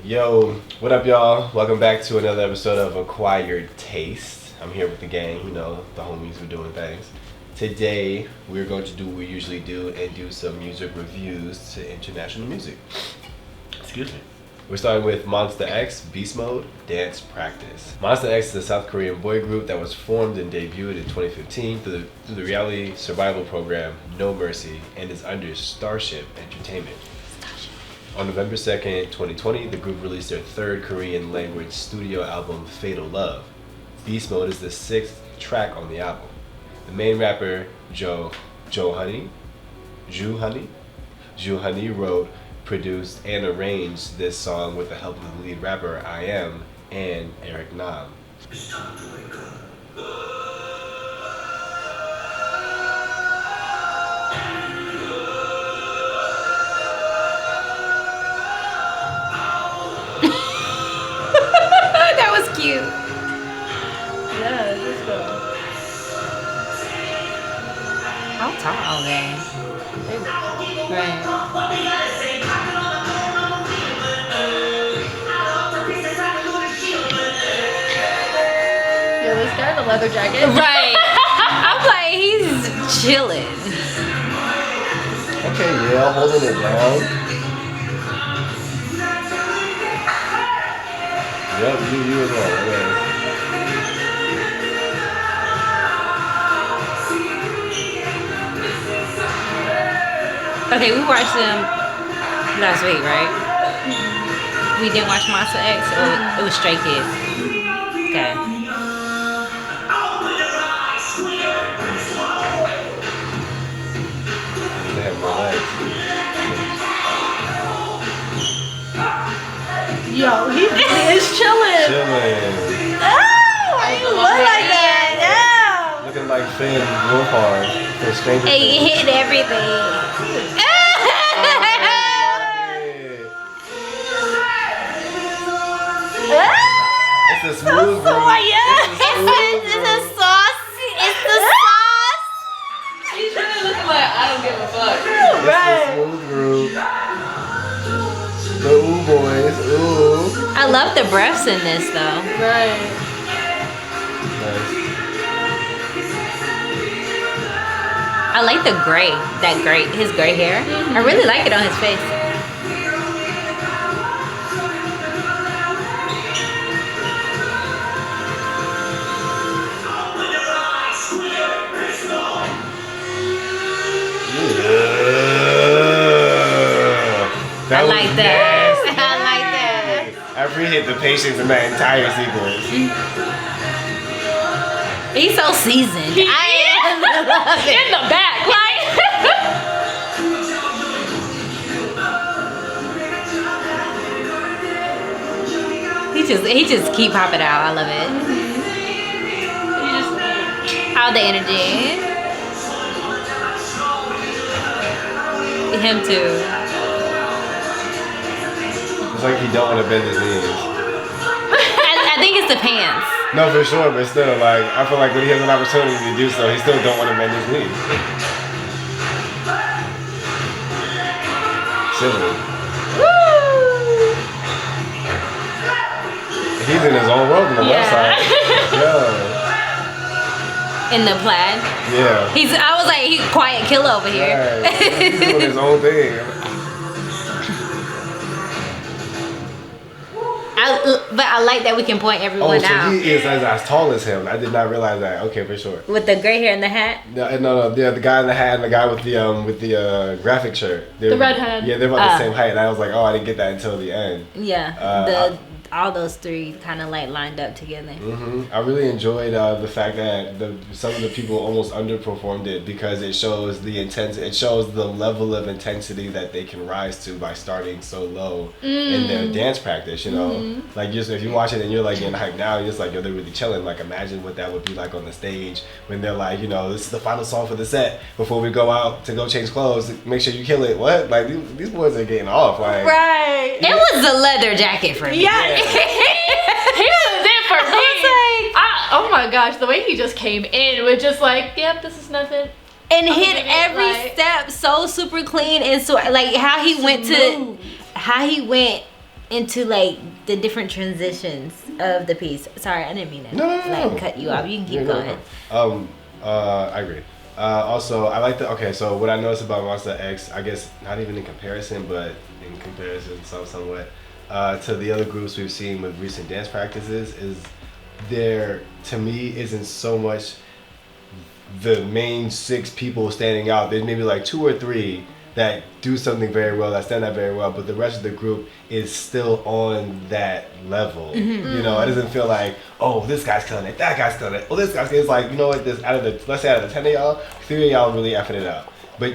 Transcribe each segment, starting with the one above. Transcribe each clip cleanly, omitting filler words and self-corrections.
Yo, what up y'all? Welcome back to another episode of Acquired Taste. I'm here with the gang, you know, the homies who are doing things. Today, we're going to do what we usually do and do some music reviews to international music. Excuse me. We're starting with Monsta X, Beast Mode, Dance Practice. Monsta X is a South Korean boy group that was formed and debuted in 2015 through the reality survival program No Mercy and is under Starship Entertainment. On November 2nd, 2020, the group released their third Korean language studio album, Fatal Love. Beast Mode is the 6th track on the album. The main rapper, Ju Honey wrote, produced, and arranged this song with the help of the lead rapper, I Am, and Eric Nam. That was cute. Yeah, let's go. How tall are they? Right. Yeah, this guy in the leather jacket. Right. I'm like, he's chilling. Okay, yeah, holding it down. Yep, you as well. Okay. Okay, we watched them last week, right? We didn't watch Monsta X, or it was Stray Kids. Okay. They have more legs. Yo, he really is chilling. Chilling. Oh, why you look like that? Yeah. Looking like Finn Wolfhard from Stranger Hey, Things. hitting everything. It's a smooth groove. Oh, yeah. It's the sauce. It's the sauce. He's really looking like, I don't give a fuck. It's a smooth groove. The ooh boys, ooh. I love the breaths in this though. Right. Nice. I like the gray, his gray hair. I really like it on his face. I like that. I like that. I appreciate the patience in that entire sequence. He's so seasoned. I love it. In the back, He just keep popping out. I love it. All the energy. Him too. It's like he don't want to bend his knees. I think it's the pants. No, for sure, but still, like, I feel like when he has an opportunity to do so, he still don't want to bend his knees. Chilling. He's in his own world on the left side. Yeah. In the plaid. Yeah. I was like, he's quiet killer over here. Right. He's doing his own thing. But I like that we can point everyone so out. he is as tall as him. I did not realize that. Okay, for sure. With the gray hair and the hat. No, yeah, the guy in the hat and the guy with the graphic shirt. The redhead. Yeah, they're about the same height. And I was like, oh, I didn't get that until the end. Yeah. All those three kind of like lined up together. I really enjoyed the fact that some of the people almost underperformed it because it shows it shows the level of intensity that they can rise to by starting so low in their dance practice. You know, like just if you watch it and you're like getting hyped now, you're just like, yo, they're really chilling. Like imagine what that would be like on the stage when they're like, you know, this is the final song for the set before we go out to go change clothes. Make sure you kill it. What? Like these boys are getting off. Like right. It was a leather jacket for me. Yeah. He was it for me. Oh my gosh, the way he just came in was just like, yep, this is nothing. And hit every step so super clean and so like how he went into like the different transitions of the piece. Sorry, I didn't mean to cut you off. You can keep going. I agree. Also, I like so what I noticed about Monsta X, I guess not even in comparison, but in comparison somewhat to the other groups we've seen with recent dance practices, is there, to me, isn't so much the main 6 people standing out. There's maybe like 2 or 3 that do something very well, that stand out very well, but the rest of the group is still on that level. You know, it doesn't feel like, oh, this guy's killing it, that guy's killing it, oh, this guy's killing it. It's like, you know what, let's say out of the 10 of y'all, 3 of y'all really effing it up. But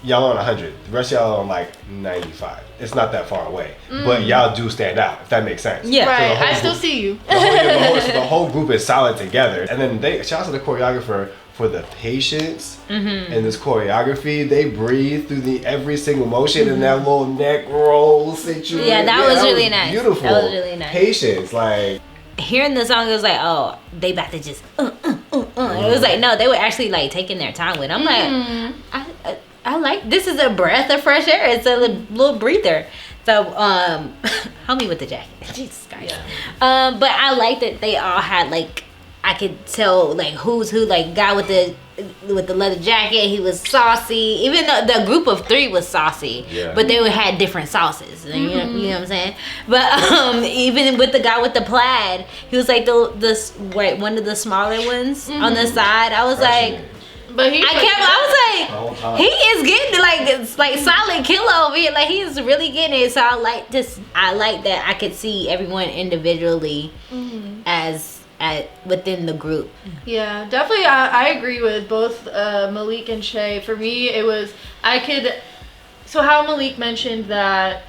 y'all on 100, the rest of y'all on like 95. It's not that far away, but y'all do stand out, if that makes sense. Yeah, right. I still see you. The whole group is solid together. And then shout out to the choreographer for the patience and this choreography. They breathe through every single motion and that little neck roll situation. Yeah, that was really nice. Beautiful. That was really nice. Patience, like hearing the song, it was like, oh, they about to just It was like, no, they were actually like taking their time with it. I'm like, I like, this is a breath of fresh air. It's a little breather. So, homie with the jacket. Jesus Christ. Yeah. But I like that they all had like, I could tell like who's who. Like guy with the leather jacket, he was saucy. Even though the group of 3 was saucy, but they had different sauces. You know what I'm saying? But even with the guy with the plaid, he was like one of the smaller ones on the side. I was like. But I was like, he is getting like solid kilo over here. Like he is really getting it. So I like this. I like that I could see everyone individually within the group. Yeah, definitely. I agree with both Malik and Shay. For me, it was so how Malik mentioned that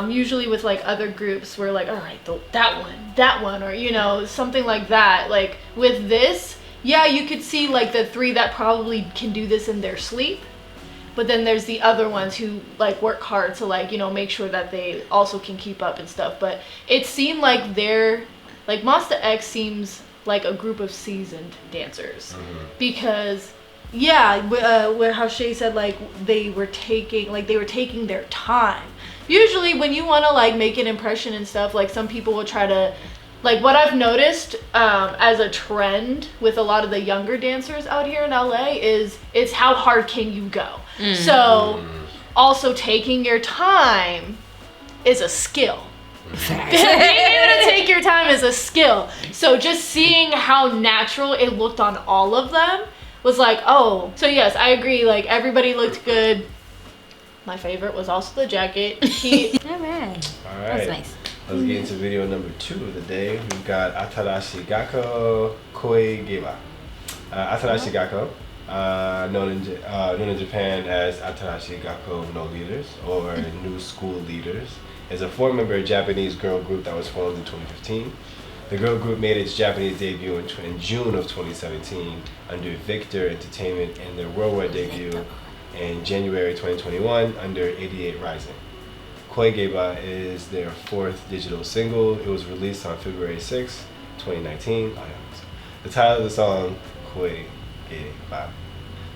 usually with like other groups we're like, all right, that one, or you know, something like that. Like with this. Yeah, you could see like the 3 that probably can do this in their sleep, but then there's the other ones who like work hard to like, you know, make sure that they also can keep up and stuff. But it seemed like Monsta X seems like a group of seasoned dancers because with how Shay said like they were taking their time. Usually when you want to like make an impression and stuff, like some people will try to. Like what I've noticed as a trend with a lot of the younger dancers out here in LA is how hard can you go. So also taking your time is a skill. Being able to take your time is a skill. So just seeing how natural it looked on all of them was like, oh. So yes, I agree. Like everybody looked good. My favorite was also the jacket. All right. That's nice. Let's get into video number 2 of the day. We've got Atarashii Gakko, Koi Geba. Atarashii Gakko, known in Japan as Atarashii Gakko No Leaders or New School Leaders, is a 4-member Japanese girl group that was formed in 2015. The girl group made its Japanese debut in June of 2017 under Victor Entertainment and their worldwide debut in January 2021 under 88 Rising. Koi Geba is their 4th digital single. It was released on February 6, 2019. The title of the song, Koi Geba,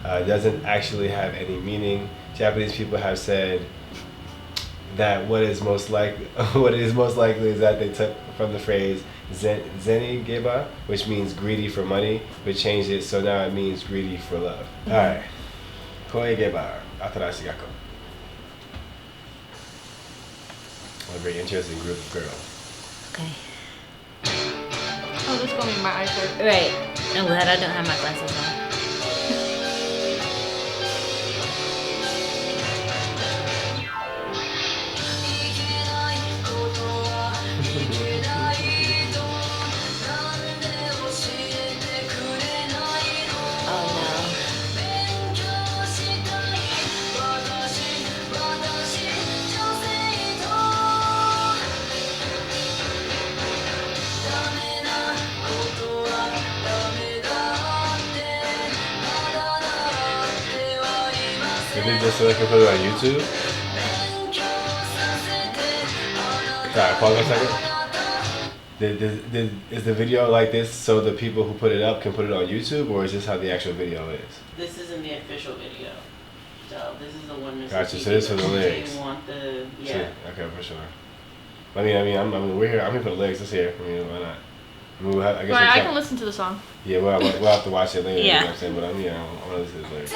doesn't actually have any meaning. Japanese people have said that what is most likely is that they took from the phrase Zeni Geba, which means greedy for money, but changed it so now it means greedy for love. Alright. Koi Geba, Atarashii Gakko. A very interesting group of girls. Okay. Oh, this is going to be my eyeshadow. Right. I'm glad I don't have my glasses on. Maybe just so they can put it on YouTube? Alright, pause a second. Is the video like this so the people who put it up can put it on YouTube, or is this how the actual video is? This isn't the official video. So this is the one that's gotcha, so this is for the lyrics. You want the, yeah. Okay, for sure. I mean, we're here. I'm here for the lyrics. Let's hear. I mean, why not? I mean, I guess I can listen to the song. Yeah, we'll have to watch it later. Yeah. You know what I'm saying? But I want to listen to the lyrics.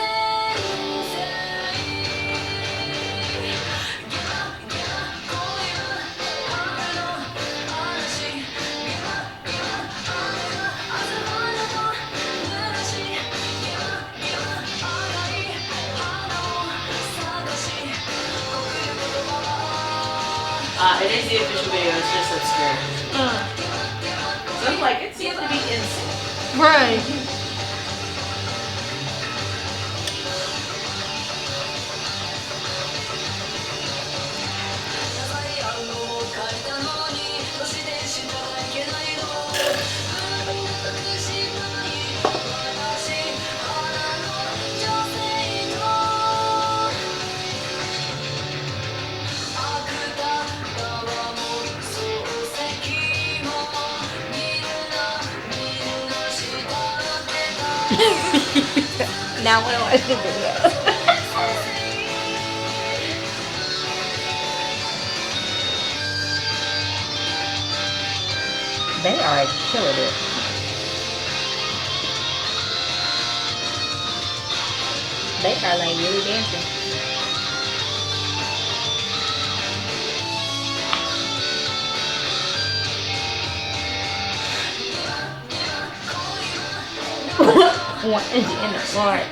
'It is the official video. It's just obscure. So I'm like, it seems to be insane. Right. Now I want to watch the video. They are killing it. They are like really dancing. One is in the front.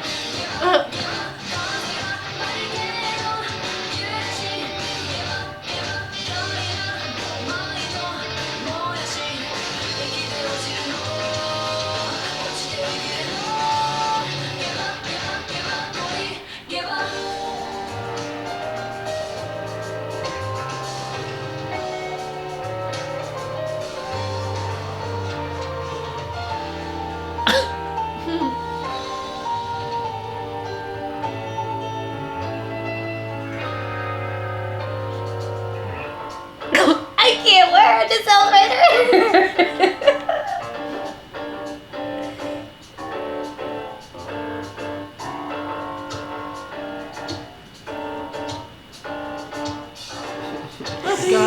I can't wear this elevator. Let's go.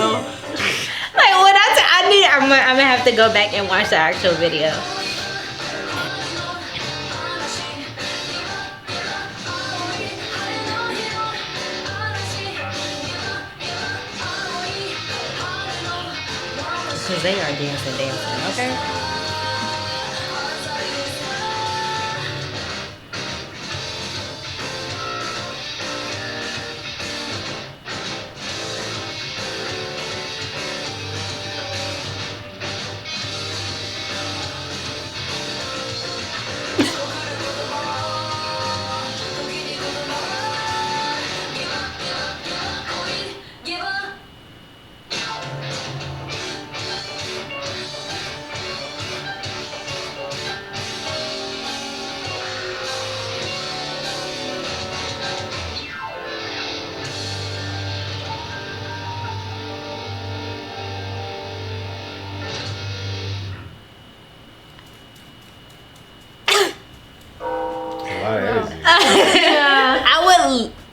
Like when I'm gonna have to go back and watch the actual video. Because they are dancing, okay?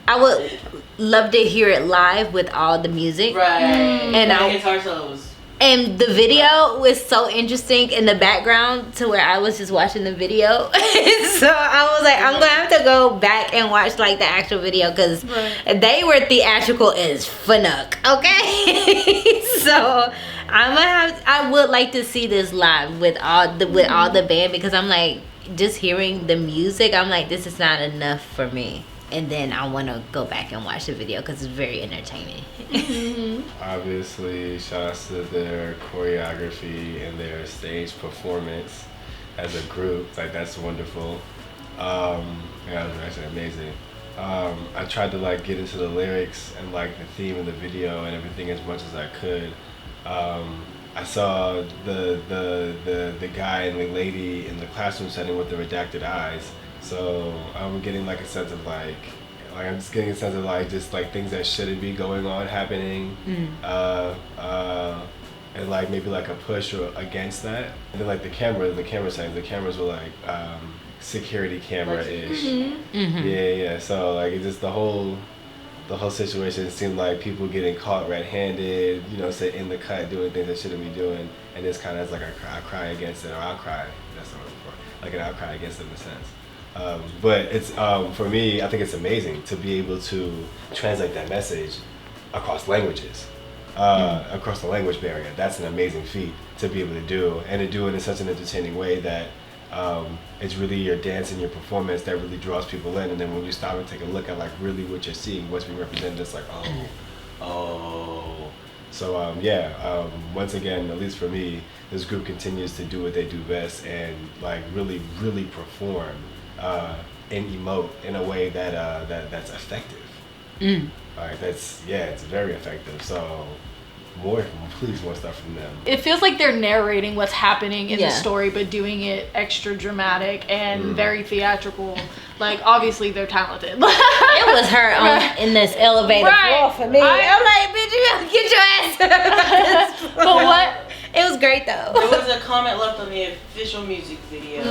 I would love to hear it live with all the music. Right. And the guitar solos. And the video was so interesting in the background to where I was just watching the video. So I was like, I'm gonna have to go back and watch like the actual video because they were theatrical as fuck. Okay. So I would like to see this live with all the band because I'm like, just hearing the music, I'm like, this is not enough for me. And then I want to go back and watch the video because it's very entertaining. Obviously, shouts to their choreography and their stage performance as a group. Like, that's wonderful. Yeah, it was actually amazing. I tried to like get into the lyrics and like the theme of the video and everything as much as I could. I saw the guy and the lady in the classroom setting with the redacted eyes. So I'm getting like a sense of like I'm just getting a sense of like just like things that shouldn't be going on happening, and like maybe like a push or against that. And then like the camera settings, the cameras were like security camera-ish. Yeah. So like it's just the whole the whole situation seemed like people getting caught red-handed, you know, say in the cut doing things they shouldn't be doing, and it's kind of like a cry against it, or outcry. That's the word for it. Like an outcry against it in a sense. But it's for me, I think it's amazing to be able to translate that message across languages, across the language barrier. That's an amazing feat to be able to do, and to do it in such an entertaining way that it's really your dance and your performance that really draws people in. And then when you stop and take a look at like really what you're seeing, what's being represented, it's like, oh. So once again, at least for me, this group continues to do what they do best and like really, really perform and emote in a way that that's effective. Like it's very effective. So more stuff from them. It feels like they're narrating what's happening in the story, but doing it extra dramatic and very theatrical. Like obviously they're talented. It was her in this elevator floor for me. I'm like, bitch, you gotta get your ass up. But what? It was great though. There was a comment left on the official music video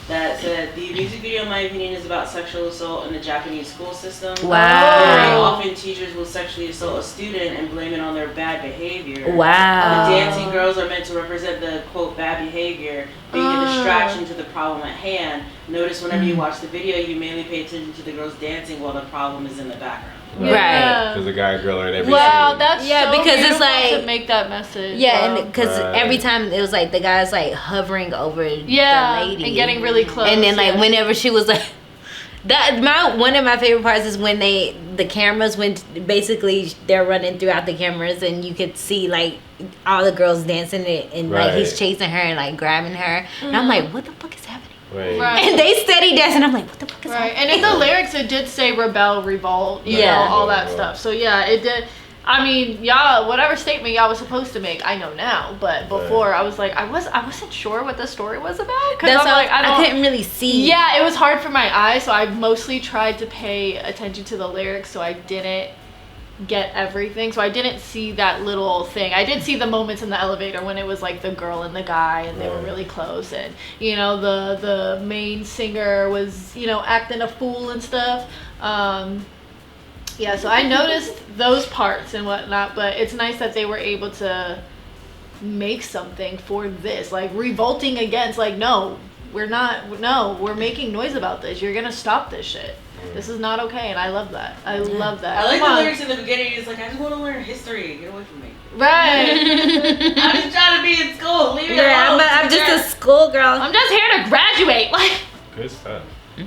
that said the music video, in my opinion, is about sexual assault in the Japanese school system. Wow. Very often teachers will sexually assault a student and blame it on their bad behavior. Wow. The dancing girls are meant to represent the quote bad behavior, being a distraction to the problem at hand. Notice whenever you watch the video, you mainly pay attention to the girls dancing while the problem is in the background. Right. Because the guy and girl are in every wow, scene. that's Yeah, so because it's beautiful like to make that message. Yeah, and because every time it was like the guy's like hovering over the lady and getting really close. and then like whenever she was like one of my favorite parts is when the cameras basically they're running throughout the cameras and you could see like all the girls dancing it and like he's chasing her and like grabbing her and I'm like, what the fuck is happening? Right. And they steady dancing. I'm like, what the fuck is happening? And in the lyrics it did say rebel, revolt, you know, all that stuff. So yeah, it did. I mean, y'all, whatever statement y'all was supposed to make, I know now. But before, I was like, I wasn't sure what the story was about. That's like, I couldn't really see. Yeah, it was hard for my eyes, so I mostly tried to pay attention to the lyrics, so I didn't get everything. So I didn't see that little thing. I did see the moments in the elevator when it was like the girl and the guy, and they were really close, and you know, the main singer was, you know, acting a fool and stuff. Yeah, so I noticed those parts and whatnot, but it's nice that they were able to make something for this, like revolting against, like, no, we're making noise about this. You're gonna stop this shit. This is not okay, and I love that. I love that. I like the lyrics in the beginning. It's like, I just want to learn history. Get away from me. Right. I'm just trying to be in school. Leave me alone. I'm just a schoolgirl. I'm just here to graduate. Like. Good stuff.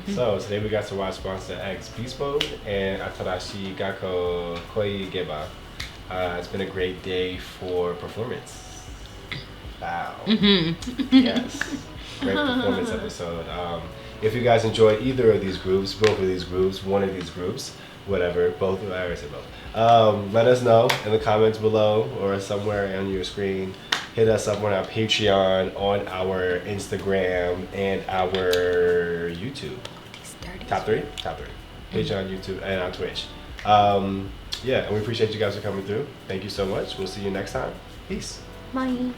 So today we got to watch Monsta X Beast Mode and Atarashii Gakko Geba. It's been a great day for performance. Wow. Yes. Great performance episode. If you guys enjoy either of these groups, both of these groups, one of these groups, whatever, both, I already said both. Let us know in the comments below or somewhere on your screen. Hit us up on our Patreon, on our Instagram, and our YouTube. Top three. Patreon, YouTube, and on Twitch. Yeah, and we appreciate you guys for coming through. Thank you so much. We'll see you next time. Peace. Bye.